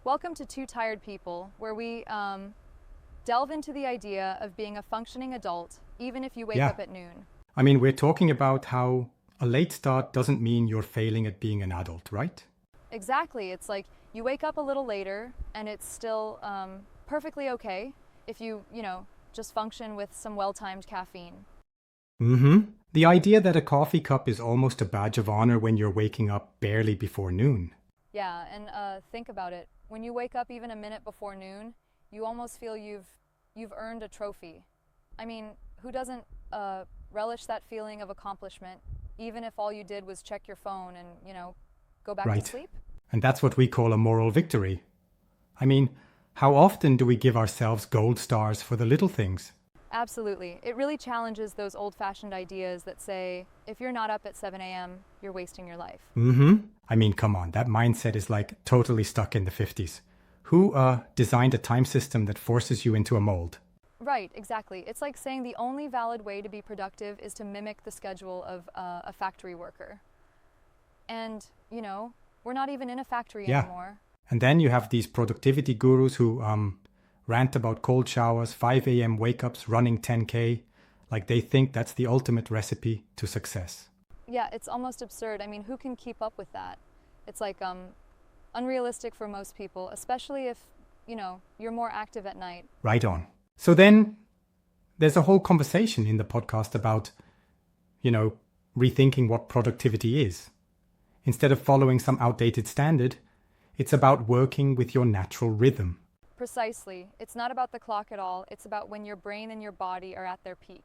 Welcome to Two Tired People, where we delve into the idea of being a functioning adult, even if you wake up at noon. I mean, we're talking about how a late start doesn't mean you're failing at being an adult, right? Exactly. It's like you wake up a little later, and it's still perfectly okay if you just function with some well-timed caffeine. The idea that a coffee cup is almost a badge of honor when you're waking up barely before noon. Yeah, and think about it. When you wake up even a minute before noon, you almost feel you've earned a trophy. I mean, who doesn't relish that feeling of accomplishment, even if all you did was check your phone and, go back to sleep? And that's what we call a moral victory. I mean, how often do we give ourselves gold stars for the little things? Absolutely. It really challenges those old-fashioned ideas that say, if you're not up at 7 a.m., you're wasting your life. I mean, come on, that mindset is like totally stuck in the 50s. Who designed a time system that forces you into a mold? Right, exactly. It's like saying the only valid way to be productive is to mimic the schedule of a factory worker. And, we're not even in a factory anymore. And then you have these productivity gurus who rant about cold showers, 5 a.m. wake-ups, running 10K, like they think that's the ultimate recipe to success. Yeah, it's almost absurd. I mean, who can keep up with that? It's like unrealistic for most people, especially if, you're more active at night. Right on. So then there's a whole conversation in the podcast about, rethinking what productivity is. Instead of following some outdated standard, it's about working with your natural rhythm. Precisely. It's not about the clock at all. It's about when your brain and your body are at their peak.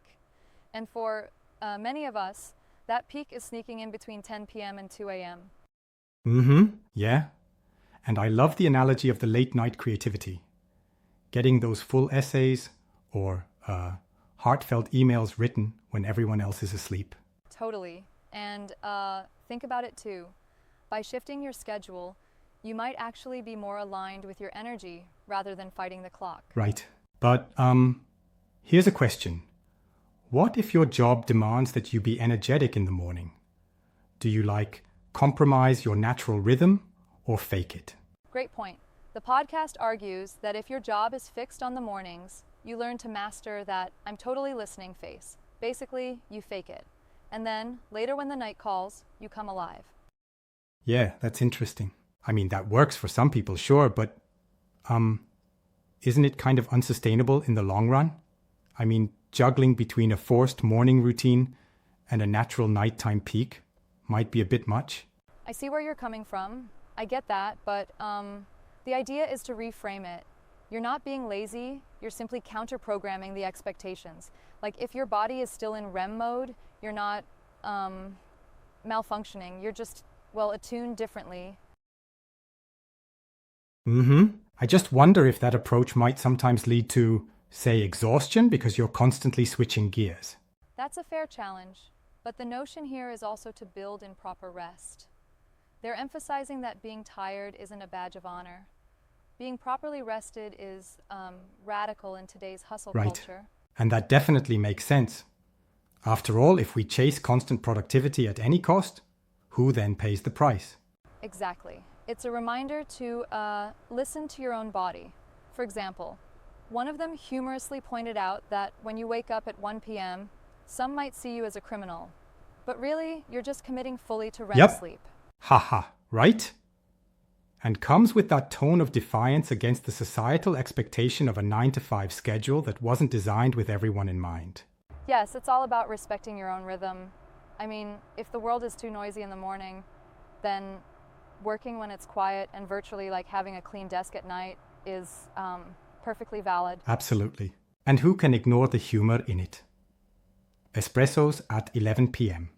And for many of us, that peak is sneaking in between 10 p.m. and 2 a.m. Yeah. And I love the analogy of the late night creativity. Getting those full essays or heartfelt emails written when everyone else is asleep. Totally. And think about it too. By shifting your schedule, you might actually be more aligned with your energy rather than fighting the clock. Right. But here's a question. What if your job demands that you be energetic in the morning? Do you compromise your natural rhythm or fake it? Great point. The podcast argues that if your job is fixed on the mornings, you learn to master that I'm totally listening face. Basically, you fake it. And then, later when the night calls, you come alive. Yeah, that's interesting. I mean, that works for some people, sure, but isn't it kind of unsustainable in the long run? I mean, juggling between a forced morning routine and a natural nighttime peak might be a bit much. I see where you're coming from. I get that, but the idea is to reframe it. You're not being lazy, you're simply counter-programming the expectations. Like if your body is still in REM mode, you're not malfunctioning, you're just, attuned differently. I just wonder if that approach might sometimes lead to, say, exhaustion because you're constantly switching gears. That's a fair challenge, but the notion here is also to build in proper rest. They're emphasizing that being tired isn't a badge of honor. Being properly rested is radical in today's hustle culture. And that definitely makes sense. After all, if we chase constant productivity at any cost, who then pays the price? Exactly. It's a reminder to listen to your own body. For example, one of them humorously pointed out that when you wake up at 1 p.m., some might see you as a criminal. But really, you're just committing fully to REM sleep. Haha, right? And comes with that tone of defiance against the societal expectation of a 9-to-5 schedule that wasn't designed with everyone in mind. Yes, it's all about respecting your own rhythm. I mean, if the world is too noisy in the morning, then working when it's quiet and virtually like having a clean desk at night is perfectly valid. Absolutely. And who can ignore the humor in it? Espressos at 11 p.m.,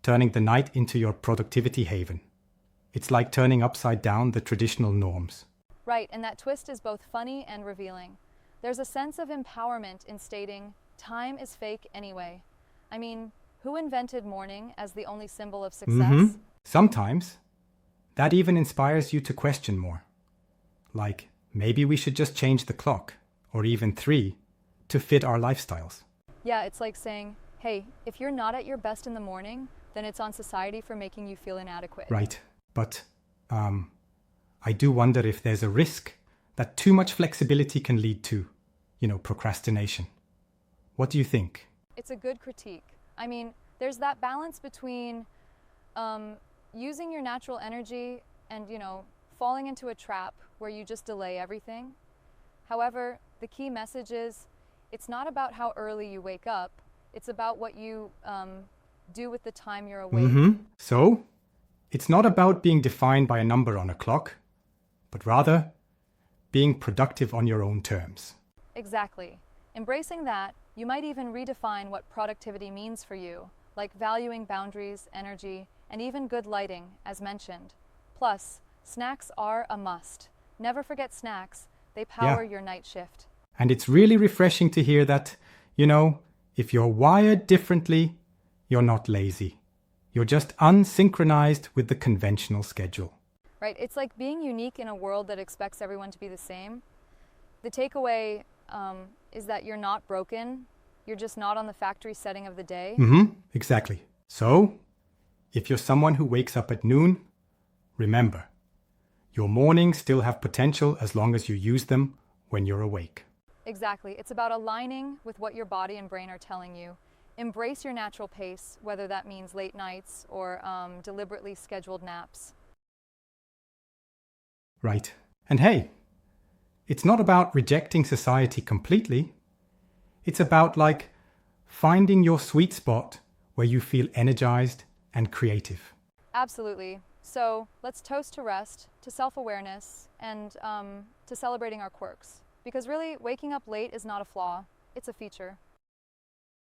turning the night into your productivity haven. It's like turning upside down the traditional norms. Right, and that twist is both funny and revealing. There's a sense of empowerment in stating, time is fake anyway. I mean, who invented morning as the only symbol of success? Sometimes. That even inspires you to question more. Like, maybe we should just change the clock, or even 3, to fit our lifestyles. Yeah, it's like saying, hey, if you're not at your best in the morning, then it's on society for making you feel inadequate. Right. But I do wonder if there's a risk that too much flexibility can lead to, procrastination. What do you think? It's a good critique. I mean, there's that balance between using your natural energy and, falling into a trap where you just delay everything. However, the key message is it's not about how early you wake up. It's about what you do with the time you're awake. So, it's not about being defined by a number on a clock, but rather being productive on your own terms. Exactly. Embracing that, you might even redefine what productivity means for you, like valuing boundaries, energy, and even good lighting, as mentioned. Plus, snacks are a must. Never forget snacks. They power your night shift. And it's really refreshing to hear that, if you're wired differently, you're not lazy. You're just unsynchronized with the conventional schedule. Right, it's like being unique in a world that expects everyone to be the same. The takeaway is that you're not broken. You're just not on the factory setting of the day. Exactly. So, if you're someone who wakes up at noon, remember, your mornings still have potential as long as you use them when you're awake. Exactly. It's about aligning with what your body and brain are telling you. Embrace your natural pace, whether that means late nights or deliberately scheduled naps. Right. And hey, it's not about rejecting society completely. It's about finding your sweet spot where you feel energized and creative. Absolutely. So let's toast to rest, to self-awareness, and to celebrating our quirks. Because really, waking up late is not a flaw. It's a feature.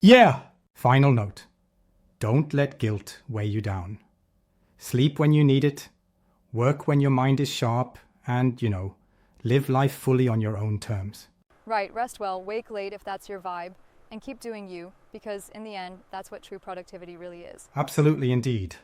Yeah! Final note. Don't let guilt weigh you down. Sleep when you need it, work when your mind is sharp, and, live life fully on your own terms. Right, rest well, wake late if that's your vibe, and keep doing you, because in the end, that's what true productivity really is. Absolutely indeed.